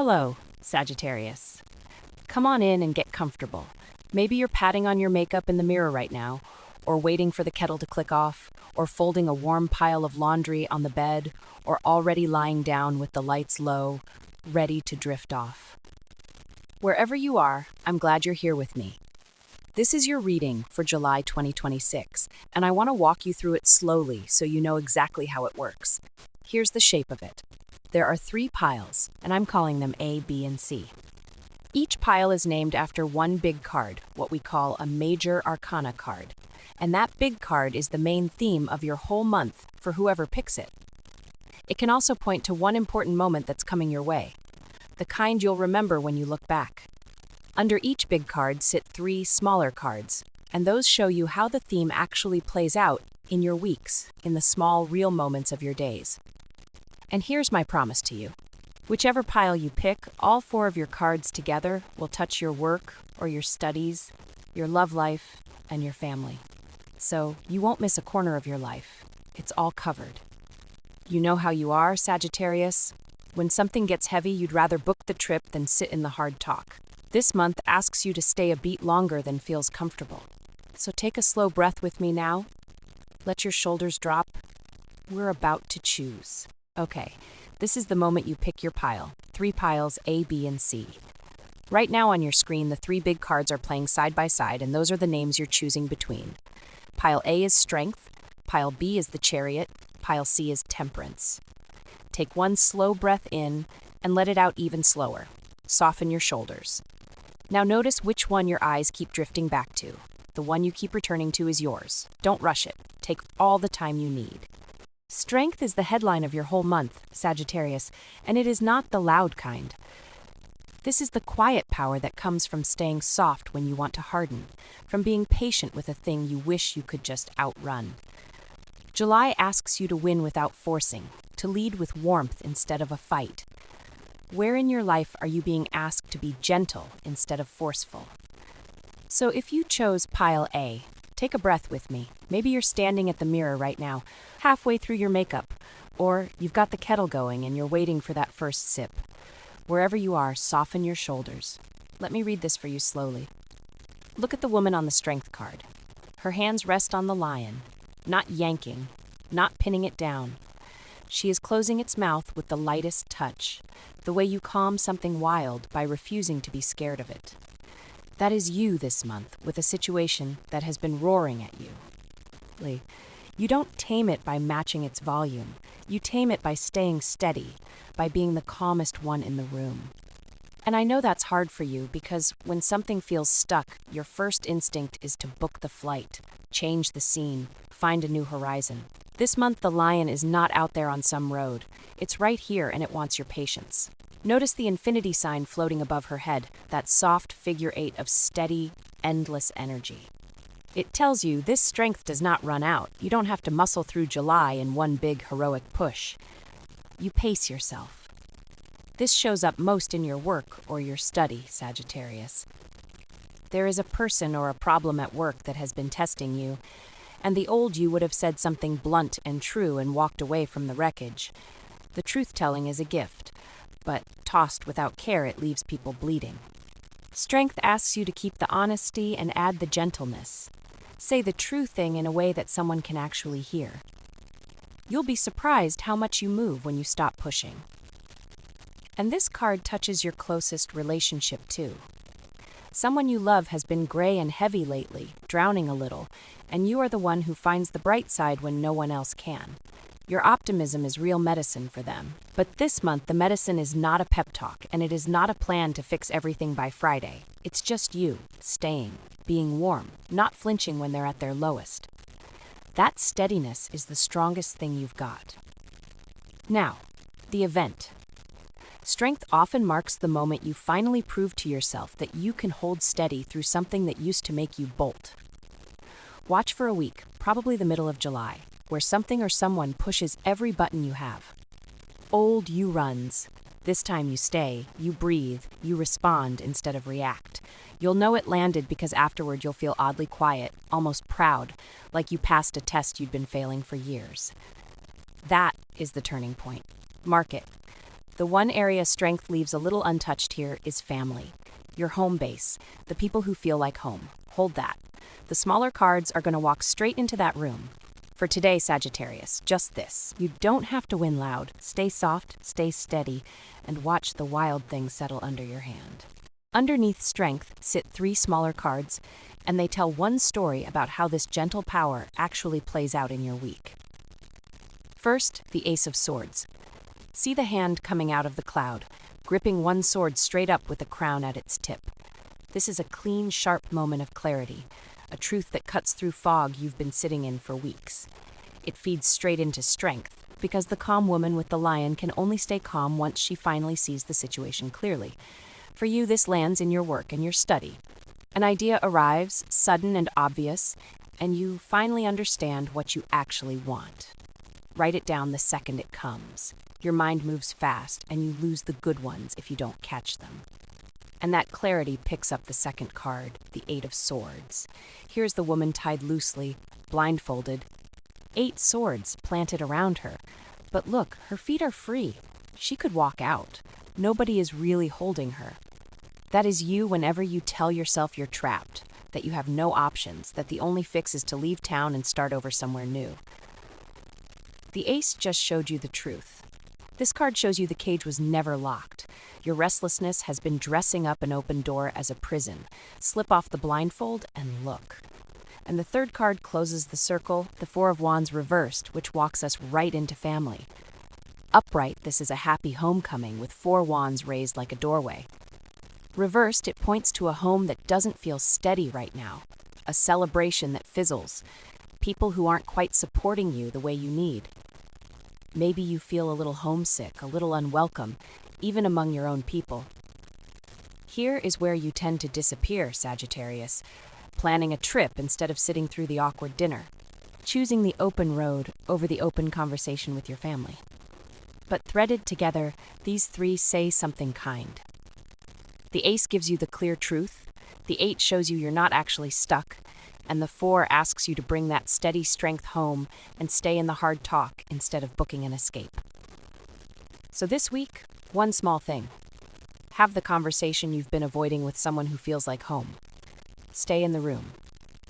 Hello, Sagittarius. Come on in and get comfortable. Maybe you're patting on your makeup in the mirror right now, or waiting for the kettle to click off, or folding a warm pile of laundry on the bed, or already lying down with the lights low, ready to drift off. Wherever you are, I'm glad you're here with me. This is your reading for July 2026, and I want to walk you through it slowly so you know exactly how it works. Here's the shape of it. There are 3 piles, and I'm calling them A, B, and C. Each pile is named after one big card, what we call a major arcana card. And that big card is the main theme of your whole month for whoever picks it. It can also point to one important moment that's coming your way, the kind you'll remember when you look back. Under each big card sit 3 smaller cards, and those show you how the theme actually plays out in your weeks, in the small, real moments of your days. And here's my promise to you. Whichever pile you pick, all 4 of your cards together will touch your work or your studies, your love life, and your family. So you won't miss a corner of your life. It's all covered. You know how you are, Sagittarius? When something gets heavy, you'd rather book the trip than sit in the hard talk. This month asks you to stay a beat longer than feels comfortable. So take a slow breath with me now. Let your shoulders drop. We're about to choose. Okay, this is the moment you pick your pile. 3 piles, A, B, and C. Right now on your screen, the 3 big cards are playing side by side, and those are the names you're choosing between. Pile A is Strength, Pile B is the Chariot, Pile C is Temperance. Take one slow breath in and let it out even slower. Soften your shoulders. Now notice which one your eyes keep drifting back to. The one you keep returning to is yours. Don't rush it. Take all the time you need. Strength is the headline of your whole month, Sagittarius, and it is not the loud kind. This is the quiet power that comes from staying soft when you want to harden, from being patient with a thing you wish you could just outrun. July asks you to win without forcing, to lead with warmth instead of a fight. Where in your life are you being asked to be gentle instead of forceful? So if you chose pile A, take a breath with me. Maybe you're standing at the mirror right now, halfway through your makeup, or you've got the kettle going and you're waiting for that first sip. Wherever you are, soften your shoulders. Let me read this for you slowly. Look at the woman on the strength card. Her hands rest on the lion, not yanking, not pinning it down. She is closing its mouth with the lightest touch, the way you calm something wild by refusing to be scared of it. That is you this month with a situation that has been roaring at you. You don't tame it by matching its volume. You tame it by staying steady, by being the calmest one in the room. And I know that's hard for you because when something feels stuck, your first instinct is to book the flight, change the scene, find a new horizon. This month, the lion is not out there on some road. It's right here and it wants your patience. Notice the infinity sign floating above her head, that soft figure 8 of steady, endless energy. It tells you this strength does not run out. You don't have to muscle through July in one big heroic push. You pace yourself. This shows up most in your work or your study, Sagittarius. There is a person or a problem at work that has been testing you, and the old you would have said something blunt and true and walked away from the wreckage. The truth-telling is a gift, but tossed without care, it leaves people bleeding. Strength asks you to keep the honesty and add the gentleness. Say the true thing in a way that someone can actually hear. You'll be surprised how much you move when you stop pushing. And this card touches your closest relationship too. Someone you love has been gray and heavy lately, drowning a little, and you are the one who finds the bright side when no one else can. Your optimism is real medicine for them. But this month, the medicine is not a pep talk, and it is not a plan to fix everything by Friday. It's just you, staying, being warm, not flinching when they're at their lowest. That steadiness is the strongest thing you've got. Now, the event. Strength often marks the moment you finally prove to yourself that you can hold steady through something that used to make you bolt. Watch for a week, probably the middle of July, where something or someone pushes every button you have. Old you runs. This time you stay, you breathe, you respond instead of react. You'll know it landed because afterward you'll feel oddly quiet, almost proud, like you passed a test you'd been failing for years. That is the turning point. Mark it. The one area strength leaves a little untouched here is family. Your home base, the people who feel like home. Hold that. The smaller cards are going to walk straight into that room. For today, Sagittarius, just this. You don't have to win loud. Stay soft, stay steady, and watch the wild things settle under your hand. Underneath strength sit 3 smaller cards, and they tell one story about how this gentle power actually plays out in your week. First, the Ace of Swords. See the hand coming out of the cloud, gripping one sword straight up with a crown at its tip. This is a clean, sharp moment of clarity, a truth that cuts through fog you've been sitting in for weeks. It feeds straight into strength, because the calm woman with the lion can only stay calm once she finally sees the situation clearly. For you, this lands in your work and your study. An idea arrives, sudden and obvious, and you finally understand what you actually want. Write it down the second it comes. Your mind moves fast, and you lose the good ones if you don't catch them. And that clarity picks up the second card, the 8 of Swords. Here's the woman tied loosely, blindfolded. 8 swords planted around her. But look, her feet are free. She could walk out. Nobody is really holding her. That is you whenever you tell yourself you're trapped, that you have no options, that the only fix is to leave town and start over somewhere new. The Ace just showed you the truth. This card shows you the cage was never locked. Your restlessness has been dressing up an open door as a prison. Slip off the blindfold and look. And the third card closes the circle, the 4 of Wands reversed, which walks us right into family. Upright, this is a happy homecoming with 4 wands raised like a doorway. Reversed, it points to a home that doesn't feel steady right now, a celebration that fizzles, people who aren't quite supporting you the way you need. Maybe you feel a little homesick, a little unwelcome, even among your own people. Here is where you tend to disappear, Sagittarius, planning a trip instead of sitting through the awkward dinner, choosing the open road over the open conversation with your family. But threaded together, these 3 say something kind. The Ace gives you the clear truth, the 8 shows you you're not actually stuck, and the 4 asks you to bring that steady strength home and stay in the hard talk instead of booking an escape. So this week, one small thing. Have the conversation you've been avoiding with someone who feels like home. Stay in the room.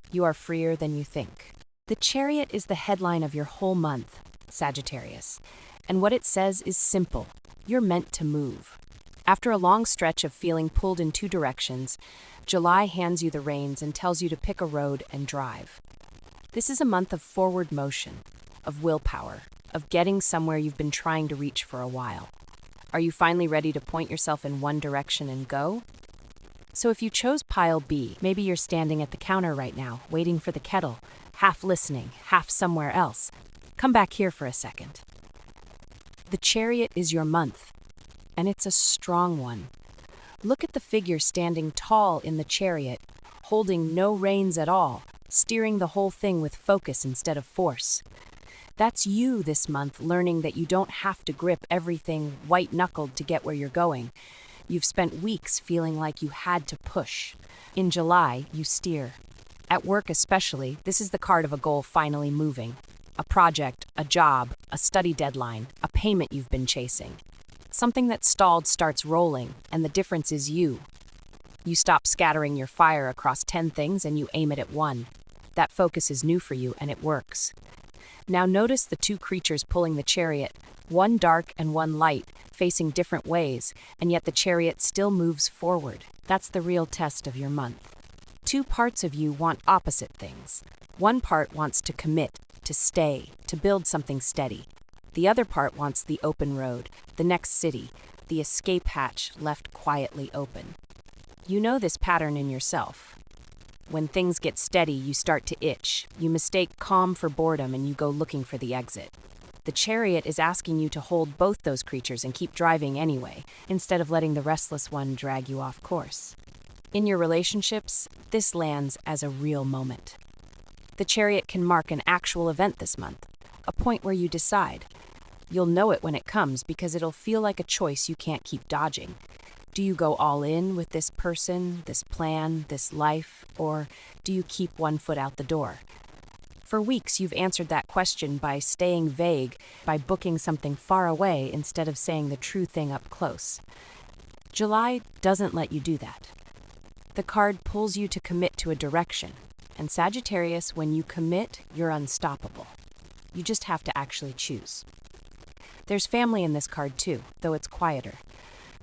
You are freer than you think. The Chariot is the headline of your whole month, Sagittarius, and what it says is simple. You're meant to move. After a long stretch of feeling pulled in 2 directions, July hands you the reins and tells you to pick a road and drive. This is a month of forward motion, of willpower, of getting somewhere you've been trying to reach for a while. Are you finally ready to point yourself in one direction and go? So if you chose pile B, maybe you're standing at the counter right now, waiting for the kettle, half listening, half somewhere else. Come back here for a second. The Chariot is your month, and it's a strong one. Look at the figure standing tall in the Chariot, holding no reins at all, steering the whole thing with focus instead of force. That's you this month, learning that you don't have to grip everything white-knuckled to get where you're going. You've spent weeks feeling like you had to push. In July, you steer. At work especially, this is the card of a goal finally moving. A project, a job, a study deadline, a payment you've been chasing. Something that stalled starts rolling, and the difference is you. You stop scattering your fire across 10 things and you aim it at one. That focus is new for you, and it works. Now notice the 2 creatures pulling the Chariot, one dark and one light, facing different ways, and yet the Chariot still moves forward. That's the real test of your month. 2 parts of you want opposite things. One part wants to commit, to stay, to build something steady. The other part wants the open road, the next city, the escape hatch left quietly open. You know this pattern in yourself. When things get steady, you start to itch. You mistake calm for boredom and you go looking for the exit. The Chariot is asking you to hold both those creatures and keep driving anyway, instead of letting the restless one drag you off course. In your relationships, this lands as a real moment. The Chariot can mark an actual event this month, a point where you decide. You'll know it when it comes because it'll feel like a choice you can't keep dodging. Do you go all in with this person, this plan, this life, or do you keep one foot out the door? For weeks, you've answered that question by staying vague, by booking something far away instead of saying the true thing up close. July doesn't let you do that. The card pulls you to commit to a direction, and Sagittarius, when you commit, you're unstoppable. You just have to actually choose. There's family in this card too, though it's quieter.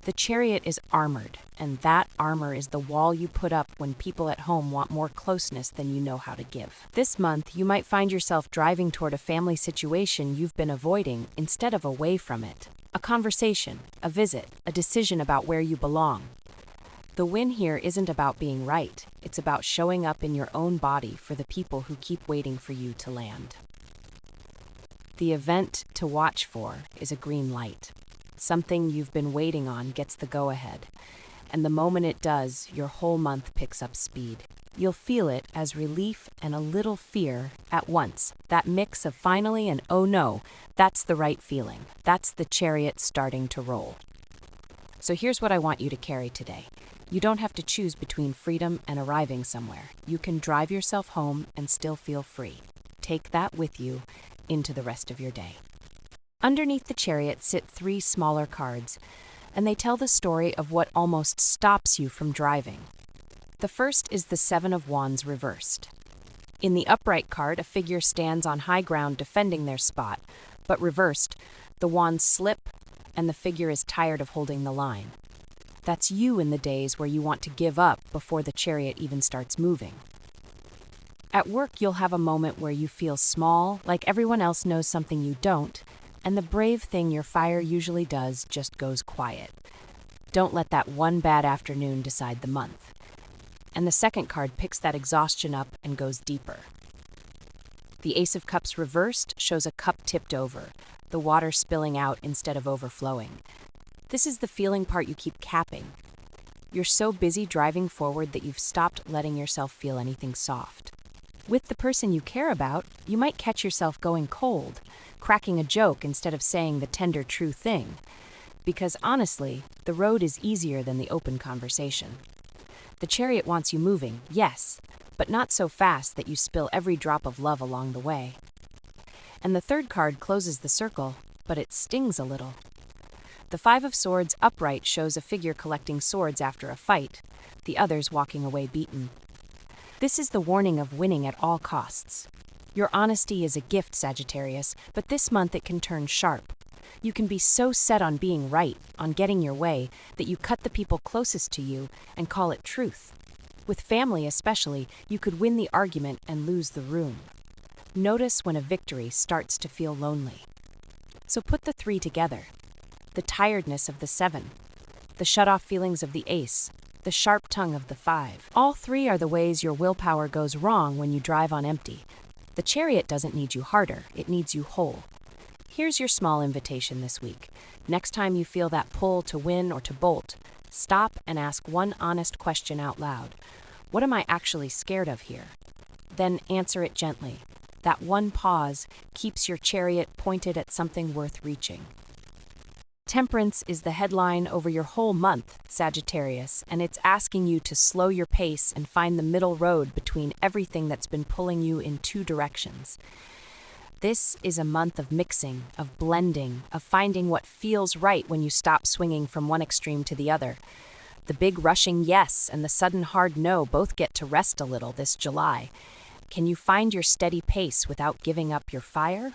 The Chariot is armored, and that armor is the wall you put up when people at home want more closeness than you know how to give. This month, you might find yourself driving toward a family situation you've been avoiding instead of away from it. A conversation, a visit, a decision about where you belong. The win here isn't about being right. It's about showing up in your own body for the people who keep waiting for you to land. The event to watch for is a green light. Something you've been waiting on gets the go-ahead, and the moment it does, your whole month picks up speed. You'll feel it as relief and a little fear at once. That mix of finally and oh no, that's the right feeling. That's the Chariot starting to roll. So here's what I want you to carry today. You don't have to choose between freedom and arriving somewhere. You can drive yourself home and still feel free. Take that with you into the rest of your day. Underneath the Chariot sit 3 smaller cards, and they tell the story of what almost stops you from driving. The first is the 7 of Wands reversed. In the upright card, a figure stands on high ground defending their spot, but reversed, the wands slip, and the figure is tired of holding the line. That's you in the days where you want to give up before the Chariot even starts moving. At work, you'll have a moment where you feel small, like everyone else knows something you don't, and the brave thing your fire usually does just goes quiet. Don't let that one bad afternoon decide the month. And the second card picks that exhaustion up and goes deeper. The Ace of Cups reversed shows a cup tipped over, the water spilling out instead of overflowing. This is the feeling part you keep capping. You're so busy driving forward that you've stopped letting yourself feel anything soft. With the person you care about, you might catch yourself going cold, cracking a joke instead of saying the tender true thing. Because honestly, the road is easier than the open conversation. The Chariot wants you moving, yes, but not so fast that you spill every drop of love along the way. And the third card closes the circle, but it stings a little. The 5 of Swords upright shows a figure collecting swords after a fight, the others walking away beaten. This is the warning of winning at all costs. Your honesty is a gift, Sagittarius, but this month it can turn sharp. You can be so set on being right, on getting your way, that you cut the people closest to you and call it truth. With family especially, you could win the argument and lose the room. Notice when a victory starts to feel lonely. So put the 3 together. The tiredness of the 7, the shut-off feelings of the Ace, the sharp tongue of the 5. All 3 are the ways your willpower goes wrong when you drive on empty. The Chariot doesn't need you harder, it needs you whole. Here's your small invitation this week. Next time you feel that pull to win or to bolt, stop and ask one honest question out loud. What am I actually scared of here? Then answer it gently. That one pause keeps your Chariot pointed at something worth reaching. Temperance is the headline over your whole month, Sagittarius, and it's asking you to slow your pace and find the middle road between everything that's been pulling you in 2 directions. This is a month of mixing, of blending, of finding what feels right when you stop swinging from one extreme to the other. The big rushing yes and the sudden hard no both get to rest a little this July. Can you find your steady pace without giving up your fire?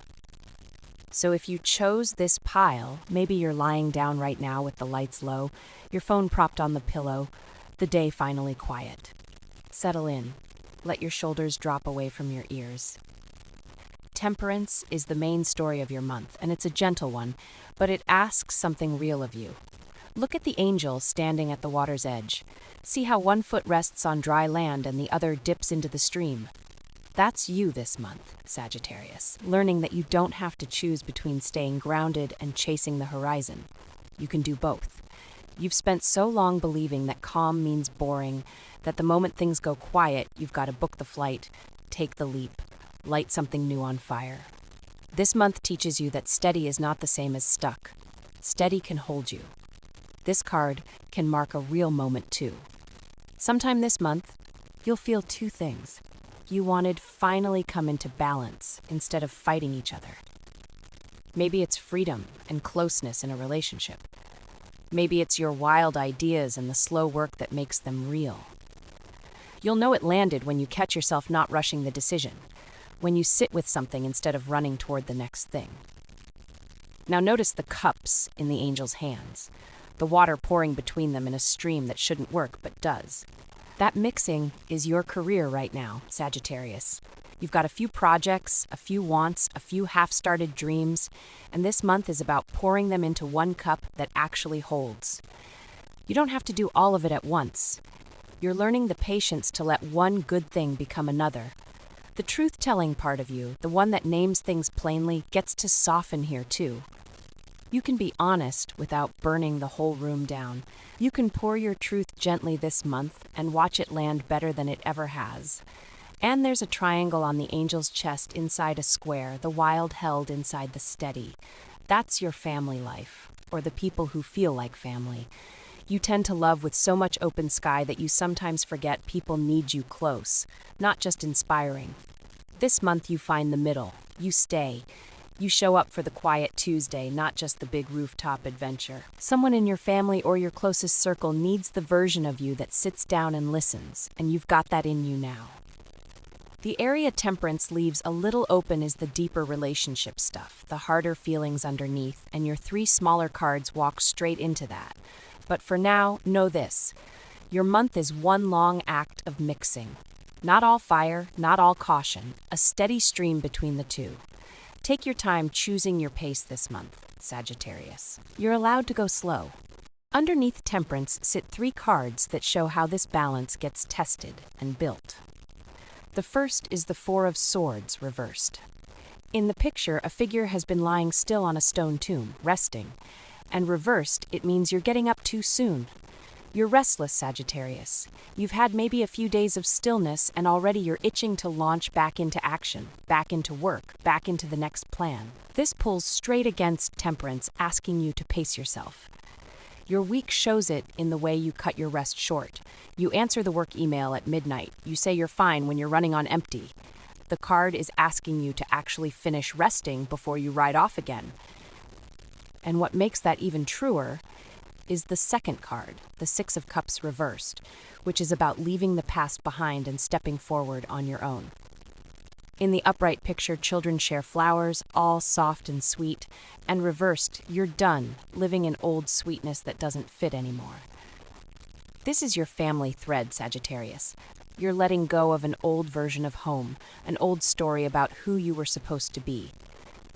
So if you chose this pile, maybe you're lying down right now with the lights low, your phone propped on the pillow, the day finally quiet. Settle in. Let your shoulders drop away from your ears. Temperance is the main story of your month, and it's a gentle one, but it asks something real of you. Look at the angel standing at the water's edge. See how one foot rests on dry land and the other dips into the stream. That's you this month, Sagittarius, learning that you don't have to choose between staying grounded and chasing the horizon. You can do both. You've spent so long believing that calm means boring, that the moment things go quiet, you've got to book the flight, take the leap, light something new on fire. This month teaches you that steady is not the same as stuck. Steady can hold you. This card can mark a real moment too. Sometime this month, you'll feel 2 things. you wanted finally come into balance instead of fighting each other. Maybe it's freedom and closeness in a relationship. Maybe it's your wild ideas and the slow work that makes them real. You'll know it landed when you catch yourself not rushing the decision, when you sit with something instead of running toward the next thing. Now notice the cups in the angel's hands, the water pouring between them in a stream that shouldn't work but does. That mixing is your career right now, Sagittarius. You've got a few projects, a few wants, a few half-started dreams, and this month is about pouring them into one cup that actually holds. You don't have to do all of it at once. You're learning the patience to let one good thing become another. The truth-telling part of you, the one that names things plainly, gets to soften here too. You can be honest without burning the whole room down. You can pour your truth gently this month and watch it land better than it ever has. And there's a triangle on the angel's chest inside a square, the wild held inside the steady. That's your family life, or the people who feel like family. You tend to love with so much open sky that you sometimes forget people need you close, not just inspiring. This month you find the middle. You stay. You show up for the quiet Tuesday, not just the big rooftop adventure. Someone in your family or your closest circle needs the version of you that sits down and listens, and you've got that in you now. The area Temperance leaves a little open is the deeper relationship stuff, the harder feelings underneath, and your 3 smaller cards walk straight into that. But for now, know this. Your month is one long act of mixing. Not all fire, not all caution, a steady stream between the two. Take your time choosing your pace this month, Sagittarius. You're allowed to go slow. Underneath Temperance sit 3 cards that show how this balance gets tested and built. The first is the 4 of Swords reversed. In the picture, a figure has been lying still on a stone tomb, resting. And reversed, it means you're getting up too soon. You're restless, Sagittarius. You've had maybe a few days of stillness, and already you're itching to launch back into action, back into work, back into the next plan. This pulls straight against Temperance, asking you to pace yourself. Your week shows it in the way you cut your rest short. You answer the work email at midnight. You say you're fine when you're running on empty. The card is asking you to actually finish resting before you ride off again. And what makes that even truer is the second card, the 6 of Cups reversed, which is about leaving the past behind and stepping forward on your own. In the upright picture, children share flowers, all soft and sweet, and reversed, you're done, living in old sweetness that doesn't fit anymore. This is your family thread, Sagittarius. You're letting go of an old version of home, an old story about who you were supposed to be.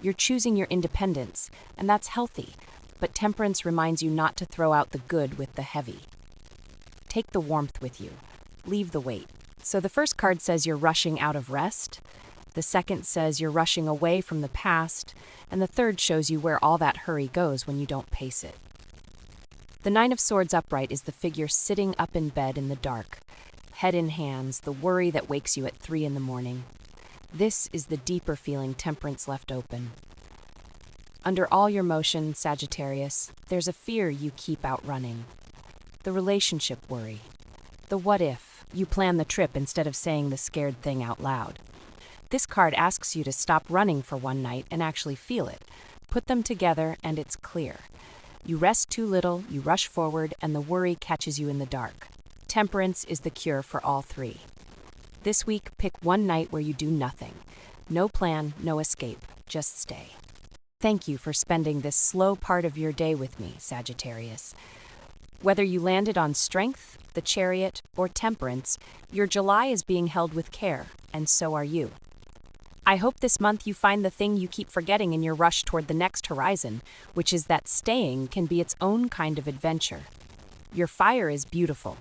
You're choosing your independence, and that's healthy, but Temperance reminds you not to throw out the good with the heavy. Take the warmth with you. Leave the weight. So the first card says you're rushing out of rest. The second says you're rushing away from the past, and the third shows you where all that hurry goes when you don't pace it. The 9 of Swords upright is the figure sitting up in bed in the dark, head in hands, the worry that wakes you at 3 in the morning. This is the deeper feeling Temperance left open. Under all your motion, Sagittarius, there's a fear you keep outrunning. The relationship worry. The what if. You plan the trip instead of saying the scared thing out loud. This card asks you to stop running for one night and actually feel it. Put them together and it's clear. You rest too little, you rush forward, and the worry catches you in the dark. Temperance is the cure for all 3. This week, pick one night where you do nothing. No plan, no escape, just stay. Thank you for spending this slow part of your day with me, Sagittarius. Whether you landed on Strength, the Chariot, or Temperance, your July is being held with care, and so are you. I hope this month you find the thing you keep forgetting in your rush toward the next horizon, which is that staying can be its own kind of adventure. Your fire is beautiful.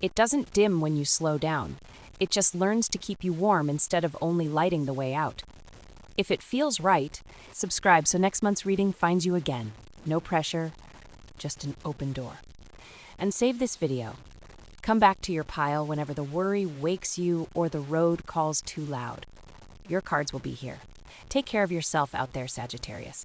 It doesn't dim when you slow down. It just learns to keep you warm instead of only lighting the way out. If it feels right, subscribe so next month's reading finds you again. No pressure, just an open door. And save this video. Come back to your pile whenever the worry wakes you or the road calls too loud. Your cards will be here. Take care of yourself out there, Sagittarius.